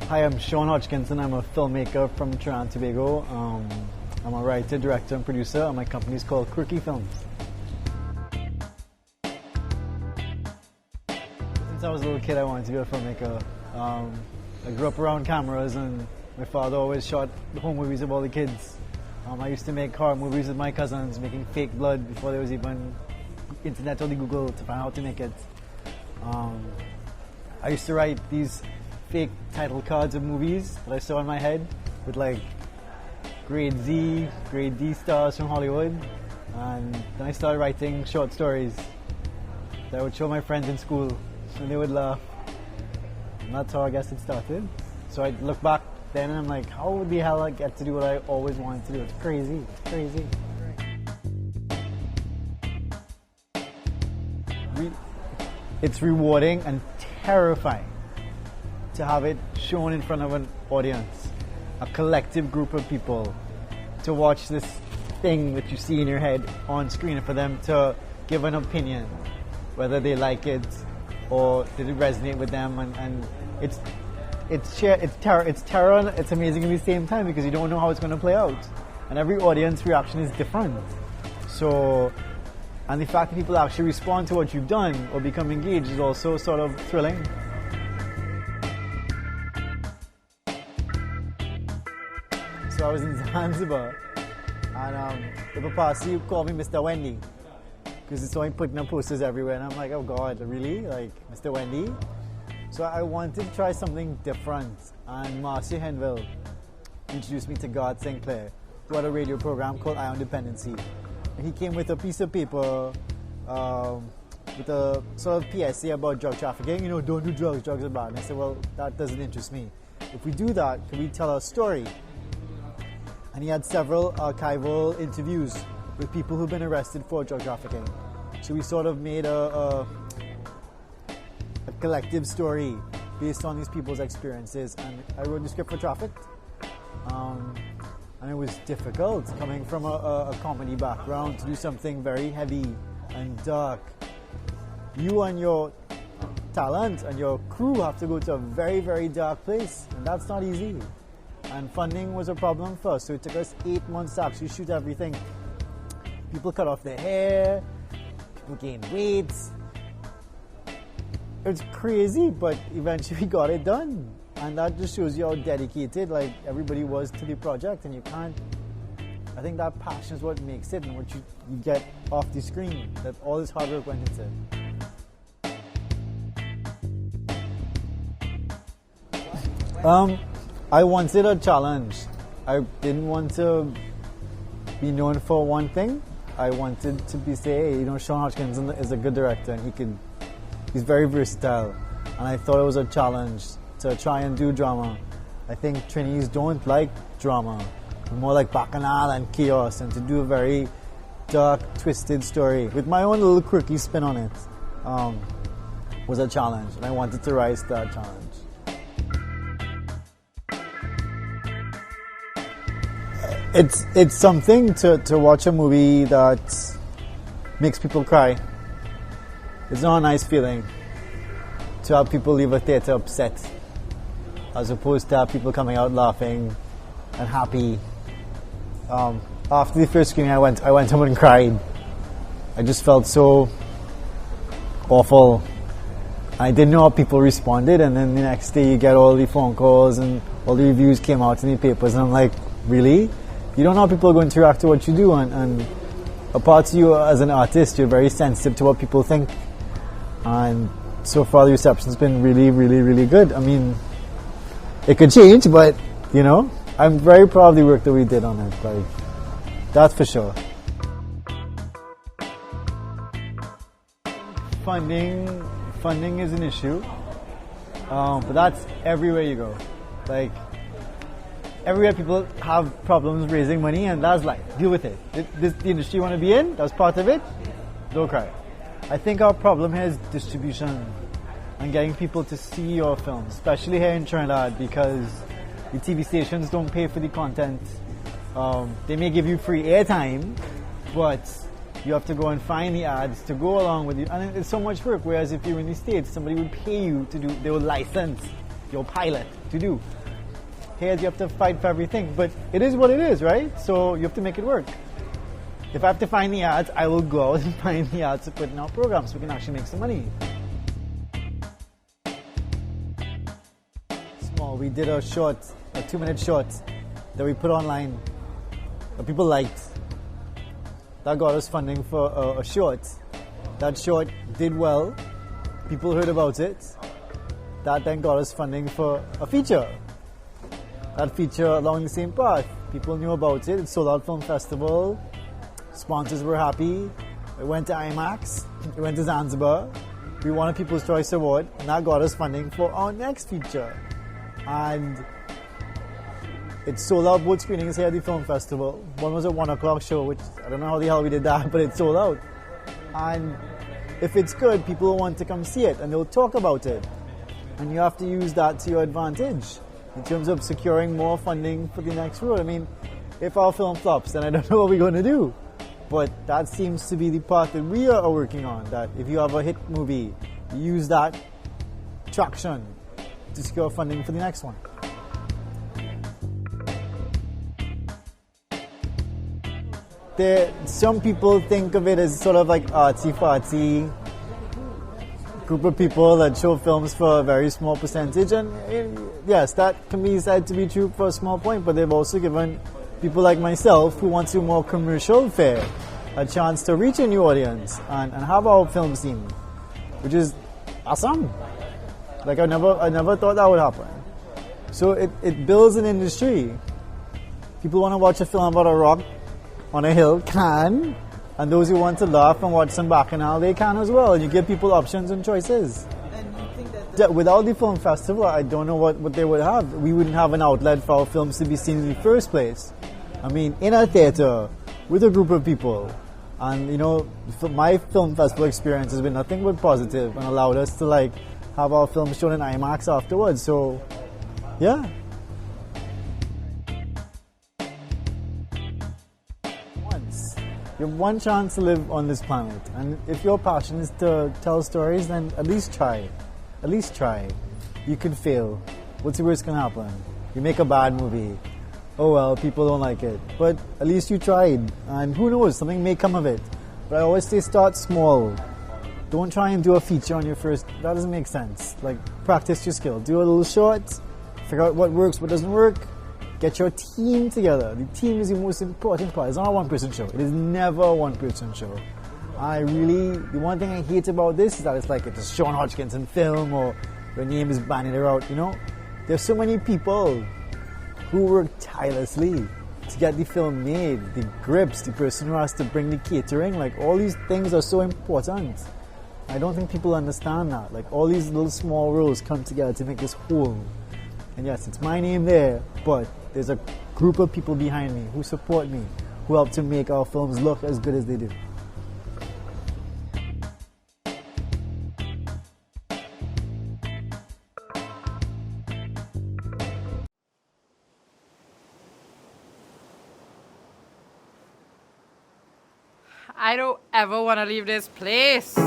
Hi, I'm Sean Hodgkinson. I'm a filmmaker from Trinidad Tobago. I'm a writer, director, and producer, and my company is called Quirky Films. Since I was a little kid, I wanted to be a filmmaker. I grew up around cameras, and my father always shot home movies of all the kids. I used to make horror movies with my cousins, making fake blood before there was even internet or the Google to find out how to make it. I used to write these fake title cards of movies that I saw in my head with like grade Z, grade D stars from Hollywood, and then I started writing short stories that I would show my friends in school and they would laugh, and that's how I guess it started. So I look back then and I'm like, how the hell I get to do what I always wanted to do? It's crazy, it's crazy. It's rewarding and terrifying to have it shown in front of an audience, a collective group of people, to watch this thing that you see in your head on screen and for them to give an opinion, whether they like it or did it resonate with them, and it's terror and it's amazing at the same time because you don't know how it's going to play out, and every audience reaction is different. So, and the fact that people actually respond to what you've done or become engaged is also sort of thrilling. So I was in Zanzibar, and the Papasi called me Mr. Wendy because he saw me putting up posters everywhere, and I'm like, oh God, really? Like Mr. Wendy? So I wanted to try something different, and Marcia Henville introduced me to God Sinclair, who had a radio program called Eye on Dependency. And he came with a piece of paper with a sort of PSA about drug trafficking. You know, don't do drugs, drugs are bad. And I said, well, that doesn't interest me. If we do that, can we tell a story? And he had several archival interviews with people who've been arrested for drug trafficking. So we sort of made a collective story based on these people's experiences. And I wrote the script for Traffic. And it was difficult coming from a comedy background to do something very heavy and dark. You and your talent and your crew have to go to a very, very dark place, and that's not easy. And funding was a problem first, so it took us 8 months to actually shoot everything. People cut off their hair, people gained weight. It was crazy, but eventually we got it done. And that just shows you how dedicated like everybody was to the project, and you can't, I think that passion is what makes it and what you get off the screen, that all this hard work went into it. I wanted a challenge. I didn't want to be known for one thing. I wanted to be say, hey, you know, Sean Hodgkinson is a good director and he's very versatile, and I thought it was a challenge to try and do drama. I think Trinis don't like drama, more like bacchanal and chaos, and to do a very dark, twisted story with my own little quirky spin on it was a challenge, and I wanted to rise to that challenge. It's something to watch a movie that makes people cry. It's not a nice feeling to have people leave a theater upset, as opposed to have people coming out laughing and happy. After the first screening, I went home and cried. I just felt so awful. I didn't know how people responded, and then the next day you get all the phone calls and all the reviews came out in the papers, and I'm like, really? You don't know how people are going to react to what you do, and apart from you as an artist, you're very sensitive to what people think. And so far the reception's been really, really, really good. I mean, it could change, but you know, I'm very proud of the work that we did on it. Like, that's for sure. Funding is an issue, but that's everywhere you go. Like, everywhere people have problems raising money, and that's life. Deal with it. This the industry you want to be in. That's part of it. Don't cry. I think our problem here is distribution and getting people to see your films, especially here in Trinidad, because the TV stations don't pay for the content. They may give you free airtime, but you have to go and find the ads to go along with you, and it's so much work. Whereas if you're in the States, somebody would pay you to do, they would license your pilot to do. Here you have to fight for everything, but it is what it is, right? So you have to make it work. If I have to find the ads, I will go out and find the ads to put in our program so we can actually make some money. Small, we did a 2-minute short that we put online that people liked. That got us funding for a short. That short did well. People heard about it. That then got us funding for a feature. That feature along the same path. People knew about it. It sold out film festival. Sponsors were happy. It went to IMAX. It went to Zanzibar. We won a People's Choice Award, and that got us funding for our next feature. And it sold out both screenings here at the film festival. One was a 1 o'clock show, which I don't know how the hell we did that, but it sold out. And if it's good, people will want to come see it, and they'll talk about it. And you have to use that to your advantage in terms of securing more funding for the next road. I mean, if our film flops, then I don't know what we're going to do. But that seems to be the path that we are working on, that if you have a hit movie, you use that traction to secure funding for the next one. Some people think of it as sort of like artsy-fartsy group of people that show films for a very small percentage, and yes, that can be said to be true for a small point, but they've also given people like myself who want to more commercial fare a chance to reach a new audience and have our film seen, which is awesome. Like I never thought that would happen. So it builds an industry. People want to watch a film about a rock on a hill can, and those who want to laugh and watch some bacchanal, they can as well. You give people options and choices. And you think that without the film festival, I don't know what they would have. We wouldn't have an outlet for our films to be seen in the first place. I mean, in a theater with a group of people, and you know, my film festival experience has been nothing but positive and allowed us to like have our films shown in IMAX afterwards. So, yeah. You have one chance to live on this planet, and if your passion is to tell stories, then at least try. At least try. You could fail. What's the worst can happen? You make a bad movie. Oh well, people don't like it. But at least you tried, and who knows, something may come of it. But I always say start small. Don't try and do a feature on your first. That doesn't make sense. Like, practice your skill. Do a little short, figure out what works, what doesn't work. Get your team together. The team is the most important part. It's not a one-person show. It is never a one-person show. The one thing I hate about this is that it's like it's a Sean Hodgkinson film or your name is bandied out, you know. There's so many people who work tirelessly to get the film made. The grips, the person who has to bring the catering, like all these things are so important. I don't think people understand that. Like all these little small roles come together to make this whole. And yes, it's my name there, but there's a group of people behind me who support me, who help to make our films look as good as they do. I don't ever want to leave this place.